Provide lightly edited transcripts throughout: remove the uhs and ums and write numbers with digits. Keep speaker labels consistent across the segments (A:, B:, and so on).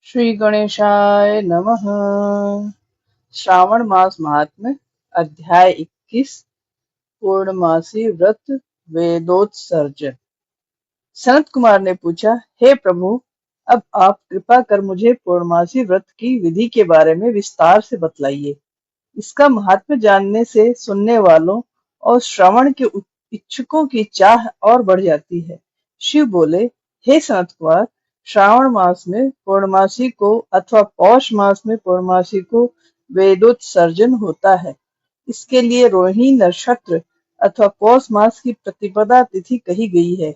A: श्री गणेशाय नमः। श्रावण मास महात्म्य अध्याय 21 पूर्णमासी व्रत वेदोत्सर्जन। सनत कुमार ने पूछा, हे प्रभु, अब आप कृपा कर मुझे पूर्णमासी व्रत की विधि के बारे में विस्तार से बतलाइए। इसका महात्म्य जानने से सुनने वालों और श्रवण के इच्छुकों की चाह और बढ़ जाती है। शिव बोले, हे सनत कुमार, श्रावण मास में पूर्णमासी को अथवा पौष मास में पूर्णमासी को वेदोत्सर्जन होता है। इसके लिए रोहिणी नक्षत्र अथवा पौष मास की प्रतिपदा तिथि कही गई है।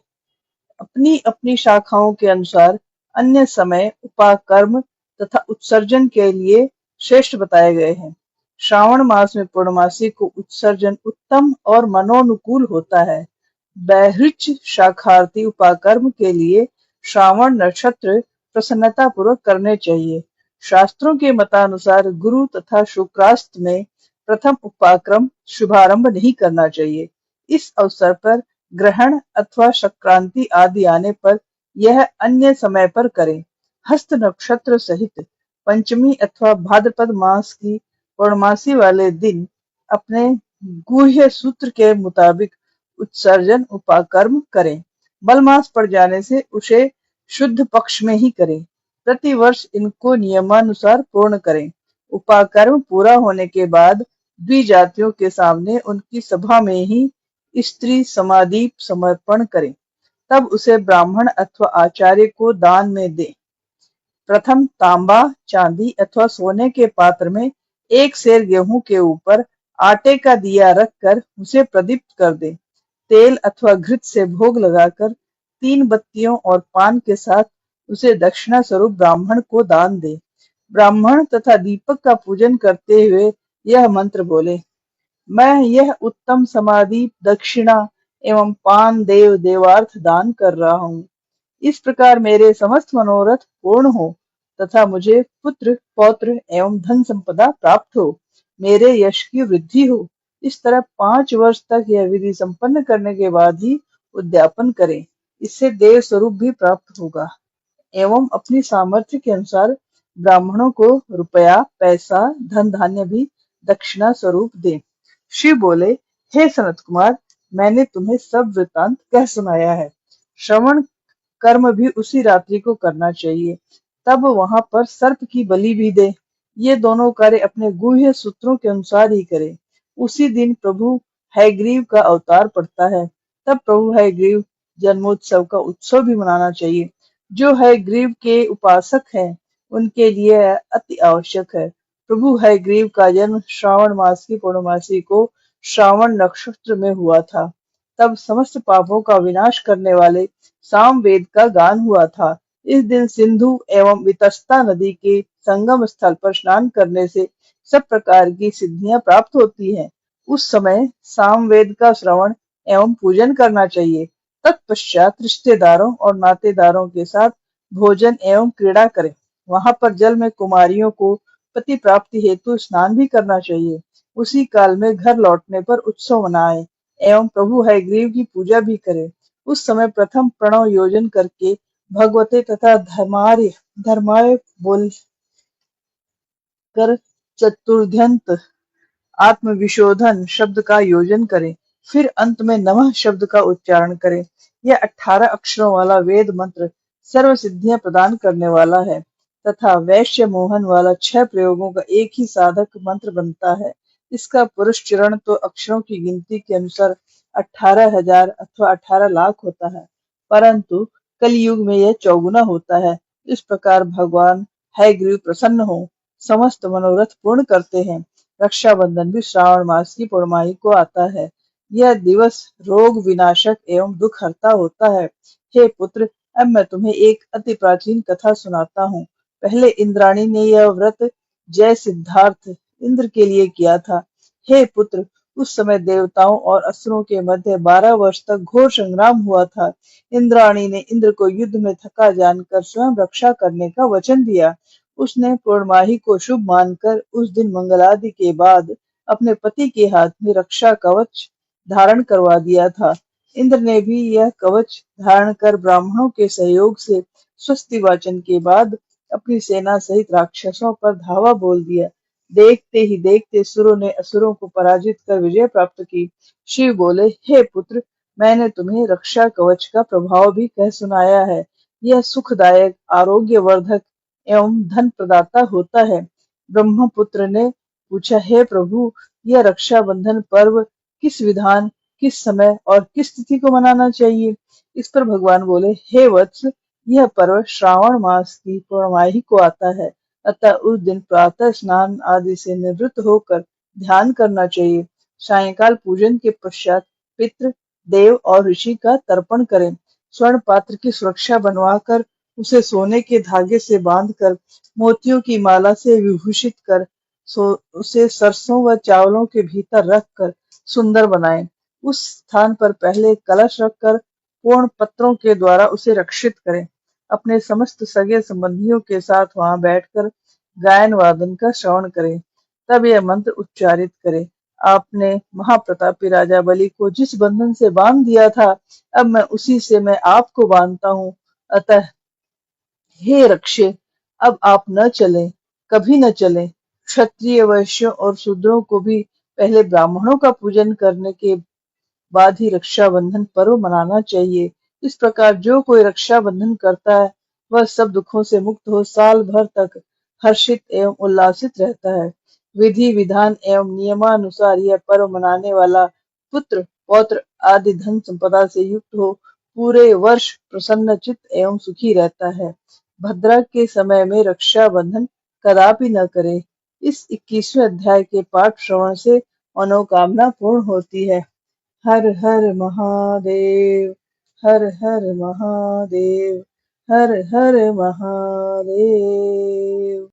A: अपनी अपनी शाखाओं के अनुसार अन्य समय उपाकर्म तथा उत्सर्जन के लिए श्रेष्ठ बताए गए हैं। श्रावण मास में पूर्णमासी को उत्सर्जन उत्तम और मनोनुकूल होता है। बहृच शाखार्थी उपाकर्म के लिए श्रावण नक्षत्र प्रसन्नता पूर्वक करने चाहिए। शास्त्रों के मतानुसार गुरु तथा शुक्रास्त में प्रथम उपाक्रम शुभारंभ नहीं करना चाहिए। इस अवसर पर ग्रहण अथवा संक्रांति आदि आने पर यह अन्य समय पर करें। हस्त नक्षत्र सहित पंचमी अथवा भाद्रपद मास की पूर्णमासी वाले दिन अपने गुह्य सूत्र के मुताबिक उत्सर्जन उपाकर्म करें। बल मास पड़ जाने से उसे शुद्ध पक्ष में ही करें। प्रति वर्ष इनको नियमानुसार पूर्ण करें। उपाकर्म पूरा होने के बाद द्विजातियों के सामने उनकी सभा में ही स्त्री समाधि समर्पण करें। तब उसे ब्राह्मण अथवा आचार्य को दान में दे। प्रथम तांबा, चांदी अथवा सोने के पात्र में एक सेर गेहूं के ऊपर आटे का दिया रखकर उसे प्रदीप्त कर दे। तेल अथवा घृत से भोग लगाकर 3 बत्तियों और पान के साथ उसे दक्षिणा स्वरूप ब्राह्मण को दान दे। ब्राह्मण तथा दीपक का पूजन करते हुए यह मंत्र बोले, मैं यह उत्तम समाधि दक्षिणा एवं पान देव देवार्थ दान कर रहा हूँ। इस प्रकार मेरे समस्त मनोरथ पूर्ण हो तथा मुझे पुत्र पौत्र एवं धन संपदा प्राप्त हो, मेरे यश की वृद्धि हो। इस तरह 5 वर्ष तक यह विधि संपन्न करने के बाद ही उद्यापन करें। इससे देव स्वरूप भी प्राप्त होगा। एवं अपनी सामर्थ्य के अनुसार ब्राह्मणों को रुपया, पैसा, धन धान्य भी दक्षिणा स्वरूप दे। शिव बोले, हे सनत कुमार, मैंने तुम्हें सब वृतांत कह सुनाया है। श्रवण कर्म भी उसी रात्रि को करना चाहिए। तब वहां पर सर्प की बलि भी दे। ये दोनों कार्य अपने गुह्य सूत्रों के अनुसार ही करे। उसी दिन प्रभु हयग्रीव का अवतार पड़ता है। तब प्रभु हयग्रीव जन्मोत्सव का उत्सव भी मनाना चाहिए। जो हयग्रीव के उपासक हैं उनके लिए अति आवश्यक है। प्रभु हयग्रीव का जन्म श्रावण मास की पूर्णमासी को श्रावण नक्षत्र में हुआ था। तब समस्त पापों का विनाश करने वाले सामवेद का गान हुआ था। इस दिन सिंधु एवं वितस्ता नदी के संगम स्थल पर स्नान करने से सब प्रकार की सिद्धियां प्राप्त होती हैं। उस समय सामवेद का श्रवण एवं पूजन करना चाहिए। तत्पश्चात रिश्तेदारों और नातेदारों के साथ भोजन एवं क्रीड़ा करें। वहां पर जल में कुमारियों को पति प्राप्ति हेतु स्नान भी करना चाहिए। उसी काल में घर लौटने पर उत्सव मनाएं एवं प्रभु हयग्रीव की पूजा भी करें। उस समय प्रथम प्रणव योजन करके भगवते तथा धर्माय बोल कर चतुर्ध्यंत आत्मविशोधन शब्द का योजन करें। फिर अंत में नमः शब्द का उच्चारण करें। यह 18 अक्षरों वाला वेद मंत्र सर्व सिद्धियां प्रदान करने वाला है तथा वैश्य मोहन वाला 6 प्रयोगों का एक ही साधक मंत्र बनता है। इसका पुरुष चरण तो अक्षरों की गिनती के अनुसार 18,000 अथवा 18 लाख होता है, परंतु कलयुग में यह चौगुना होता है। इस प्रकार भगवान हयग्रीव प्रसन्न हो समस्त मनोरथ पूर्ण करते हैं। रक्षाबंधन भी श्रावण मास की पूर्णमाही को आता है। यह दिवस रोग विनाशक एवं दुख हरता होता है। हे पुत्र, अब मैं तुम्हें एक अति प्राचीन कथा सुनाता हूँ। पहले इंद्राणी ने यह व्रत जय सिद्धार्थ इंद्र के लिए किया था। हे पुत्र, उस समय देवताओं और असुरों के मध्य 12 वर्ष तक घोर संग्राम हुआ था। इंद्राणी ने इंद्र को युद्ध में थका जानकर स्वयं रक्षा करने का वचन दिया। उसने पूर्णमाही को शुभ मानकर उस दिन मंगलादि के बाद अपने पति के हाथ में रक्षा कवच धारण करवा दिया था। इंद्र ने भी यह कवच धारण कर ब्राह्मणों के सहयोग से स्वस्ति वाचन के बाद अपनी सेना सहित राक्षसों पर धावा बोल दिया। देखते ही देखते सुरों ने असुरों को पराजित कर विजय प्राप्त की। शिव बोले, हे पुत्र, मैंने तुम्हें रक्षा कवच का प्रभाव भी कह सुनाया है। यह सुखदायक, आरोग्यवर्धक एवं धन प्रदाता होता है। ब्रह्मपुत्र ने पूछा, हे प्रभु, यह रक्षाबंधन पर्व किस विधान, किस समय और किस तिथि को मनाना चाहिए? इस पर भगवान बोले, हे वत्स, यह पर्व श्रावण मास की पूर्णमाही को आता है। अतः उस दिन प्रातः स्नान आदि से निवृत्त होकर ध्यान करना चाहिए। सायंकाल पूजन के पश्चात पितृ, देव और ऋषि का तर्पण करें। स्वर्ण पात्र की सुरक्षा बनवाकर उसे सोने के धागे से बांधकर मोतियों की माला से विभूषित कर उसे सरसों व चावलों के भीतर रखकर सुंदर बनाएं। उस स्थान पर पहले कलश रखकर पूर्ण पत्रों के द्वारा उसे रक्षित करें। अपने समस्त सगे संबंधियों के साथ वहां बैठकर गायन वादन का श्रवण करें। तब यह मंत्र उच्चारित करें, आपने महाप्रतापी राजा बलि को जिस बंधन से बांध दिया था, अब मैं उसी से मैं आपको बांधता हूँ। अतः हे रक्षे, अब आप न चलें, कभी न चलें। क्षत्रिय, वैश्यों और शूद्रों को भी पहले ब्राह्मणों का पूजन करने के बाद ही रक्षाबंधन पर्व मनाना चाहिए। इस प्रकार जो कोई रक्षाबंधन करता है, वह सब दुखों से मुक्त हो साल भर तक हर्षित एवं उल्लासित रहता है। विधि विधान एवं नियमानुसार यह पर्व मनाने वाला पुत्र, पौत्र आदि धन संपदा से युक्त हो पूरे वर्ष प्रसन्न चित्त एवं सुखी रहता है। भद्रा के समय में रक्षाबंधन कदापि न करे। इस 21वें अध्याय के पाठ श्रवण से मनोकामना पूर्ण होती है। हर हर महादेव, हर हर महादेव, हर हर महादेव।